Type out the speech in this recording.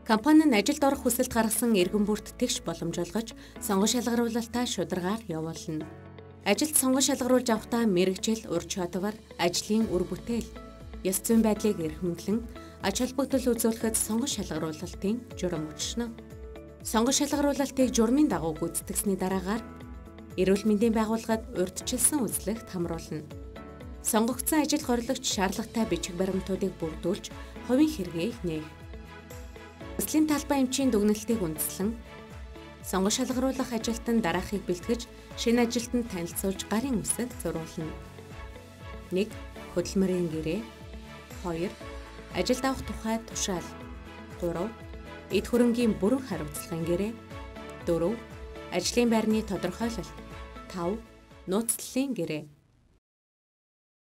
Компани нь ажилд орох хүсэлт гаргасан эргэн бүрт тэгш боломж олгож, сонгон шалгаруулалтаа шударгаар явуулна. Ажилд сонгон шалгаруулж авахдаа мэрэгжил, ур чадвар, ажлын үр бүтээл, ёс зүйн байдлыг эрхэмлэн, ач холбогдол үзүүлэхэд сонгон шалгаруулалтын журам учрна. Сонгон шалгаруулалтыг журмын дагуу гүйцэтгэсний дараагаар эрүүл мэндийн байгууллагад урьдчилсан үзлэгт хамруулна. Сонгогдсон ажил хоригч шаардлагатай бичиг баримтуудыг бүрдүүлж, хувийн хэргийг нээх. Эслийн талбай эмчийн дүгнэлтийг үндэслэн сонгон шалгаруулах ажилтан дараахыг бэлтгэж шинэ ажилтанд танилцуулж гарын үсэг зурулна. 1. Хөдөлмөрийн гэрээ. 2. Ажилд авах тухай тушаал. 3. Эд хөрөнгийн бүрэн хариуцлагын гэрээ. 4. Ажлын байрны тодорхойлолт. 5. Нууцлалын гэрээ.